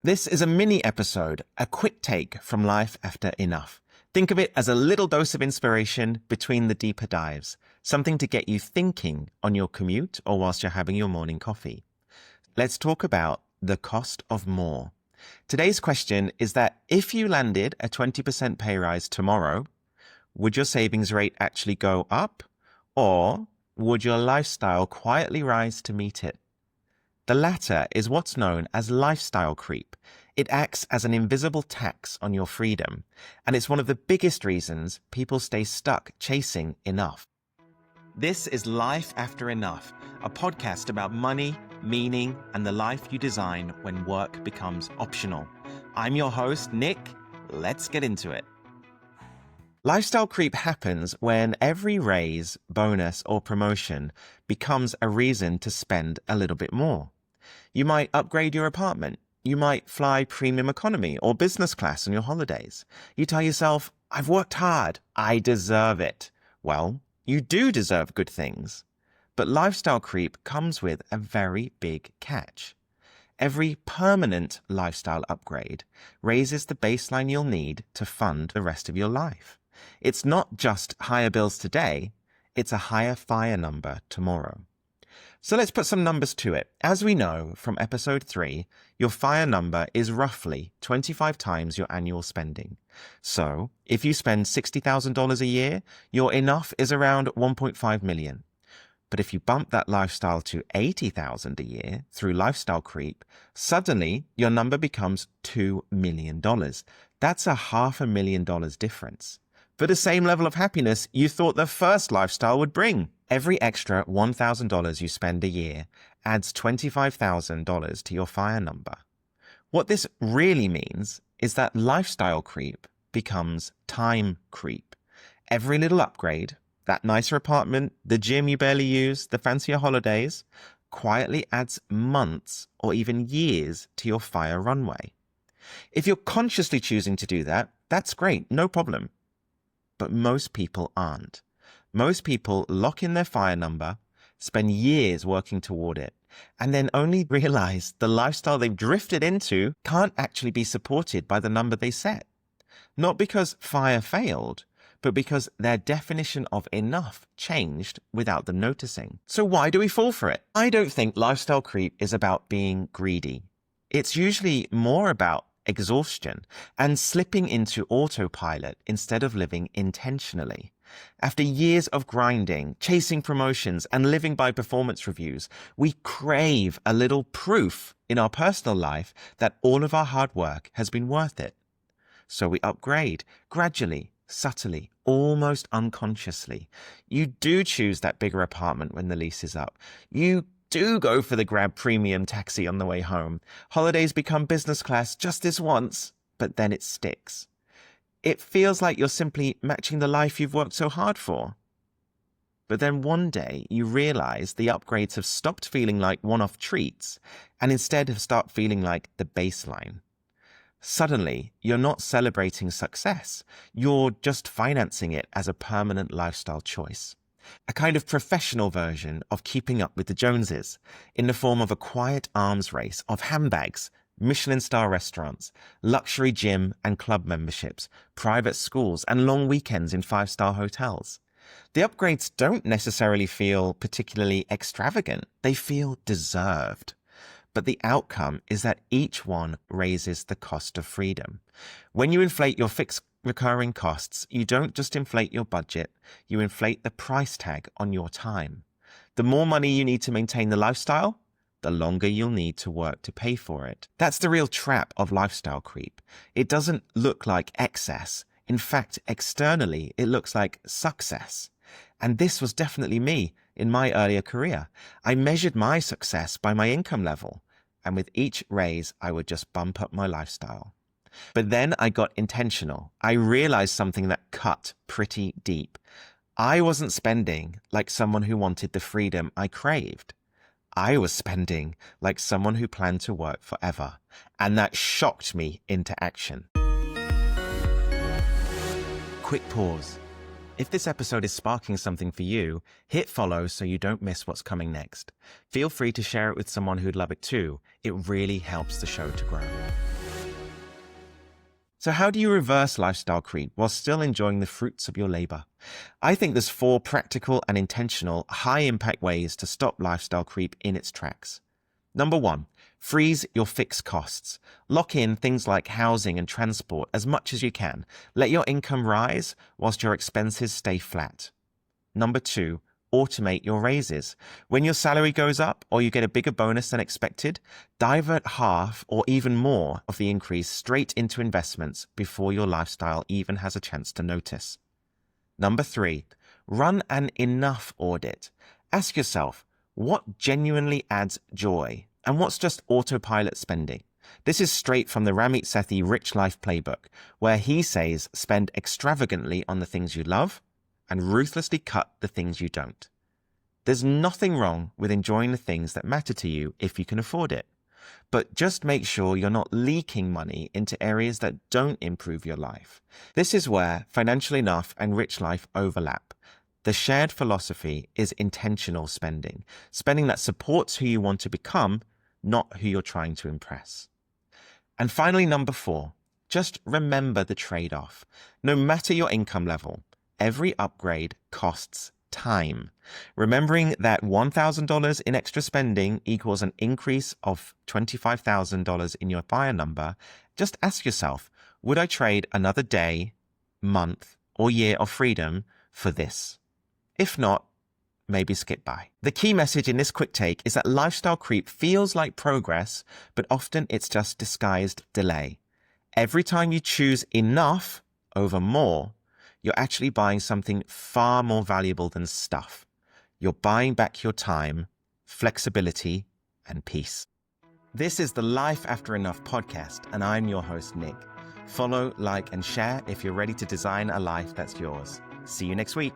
This is a mini episode, a quick take from life after enough. Think of it as a little dose of inspiration between the deeper dives, something to get you thinking on your commute or whilst you're having your morning coffee. Let's talk about the cost of more. Today's question is that if you landed a 20% pay rise tomorrow, would your savings rate actually go up, or would your lifestyle quietly rise to meet it? The latter is what's known as lifestyle creep. It acts as an invisible tax on your freedom, and it's one of the biggest reasons people stay stuck chasing enough. This is Life After Enough, a podcast about money, meaning, and the life you design when work becomes optional. I'm your host, Nick. Let's get into it. Lifestyle creep happens when every raise, bonus, or promotion becomes a reason to spend a little bit more. You might upgrade your apartment. You might fly premium economy or business class on your holidays. You tell yourself, I've worked hard. I deserve it. Well, you do deserve good things. But lifestyle creep comes with a very big catch. Every permanent lifestyle upgrade raises the baseline you'll need to fund the rest of your life. It's not just higher bills today, it's a higher FIRE number tomorrow. So let's put some numbers to it. As we know from episode 3, your FIRE number is roughly 25 times your annual spending. So if you spend $60,000 a year, your enough is around 1.5 million. But if you bump that lifestyle to $80,000 a year through lifestyle creep, suddenly your number becomes $2 million. That's a $500,000 difference. For the same level of happiness you thought the first lifestyle would bring. Every extra $1,000 you spend a year adds $25,000 to your FIRE number. What this really means is that lifestyle creep becomes time creep. Every little upgrade, that nicer apartment, the gym you barely use, the fancier holidays, quietly adds months or even years to your FIRE runway. If you're consciously choosing to do that, that's great, no problem. But most people aren't. Most people lock in their FIRE number, spend years working toward it, and then only realize the lifestyle they've drifted into can't actually be supported by the number they set. Not because FIRE failed, but because their definition of enough changed without them noticing. So why do we fall for it? I don't think lifestyle creep is about being greedy. It's usually more about exhaustion and slipping into autopilot instead of living intentionally. After years of grinding, chasing promotions, and living by performance reviews, we crave a little proof in our personal life that all of our hard work has been worth it. So we upgrade gradually, subtly, almost unconsciously. You do choose that bigger apartment when the lease is up. You do go for the Grab premium taxi on the way home. Holidays become business class just this once, but then it sticks. It feels like you're simply matching the life you've worked so hard for. But then one day you realize the upgrades have stopped feeling like one-off treats and instead have started feeling like the baseline. Suddenly, you're not celebrating success. You're just financing it as a permanent lifestyle choice. A kind of professional version of keeping up with the Joneses, in the form of a quiet arms race of handbags, Michelin star restaurants, luxury gym and club memberships, private schools, and long weekends in 5-star hotels. The upgrades don't necessarily feel particularly extravagant. They feel deserved. But the outcome is that each one raises the cost of freedom. When you inflate your fixed recurring costs, you don't just inflate your budget, you inflate the price tag on your time. The more money you need to maintain the lifestyle, the longer you'll need to work to pay for it. That's the real trap of lifestyle creep. It doesn't look like excess. In fact, externally, it looks like success. And this was definitely me in my earlier career. I measured my success by my income level, and with each raise, I would just bump up my lifestyle. But then I got intentional. I realized something that cut pretty deep. I wasn't spending like someone who wanted the freedom I craved. I was spending like someone who planned to work forever, and that shocked me into action. Quick pause. If this episode is sparking something for you, hit follow so you don't miss what's coming next. Feel free to share it with someone who'd love it too. It really helps the show to grow. So how do you reverse lifestyle creep while still enjoying the fruits of your labor? I think there's 4 practical and intentional, high-impact ways to stop lifestyle creep in its tracks. Number 1, freeze your fixed costs. Lock in things like housing and transport as much as you can. Let your income rise whilst your expenses stay flat. Number 2, automate your raises. When your salary goes up or you get a bigger bonus than expected, divert half or even more of the increase straight into investments before your lifestyle even has a chance to notice. Number 3, run an enough audit. Ask yourself, what genuinely adds joy and what's just autopilot spending? This is straight from the Ramit Sethi Rich Life Playbook, where he says spend extravagantly on the things you love and ruthlessly cut the things you don't. There's nothing wrong with enjoying the things that matter to you if you can afford it. But just make sure you're not leaking money into areas that don't improve your life. This is where Financial Enough and Rich Life overlap. The shared philosophy is intentional spending, spending that supports who you want to become, not who you're trying to impress. And finally, number 4, just remember the trade-off. No matter your income level, every upgrade costs time. Remembering that $1,000 in extra spending equals an increase of $25,000 in your buyer number, just ask yourself, would I trade another day, month, or year of freedom for this? If not, maybe skip by. The key message in this quick take is that lifestyle creep feels like progress, but often it's just disguised delay. Every time you choose enough over more, you're actually buying something far more valuable than stuff. You're buying back your time, flexibility, and peace. This is the Life After Enough podcast, and I'm your host, Nick. Follow, like, and share if you're ready to design a life that's yours. See you next week.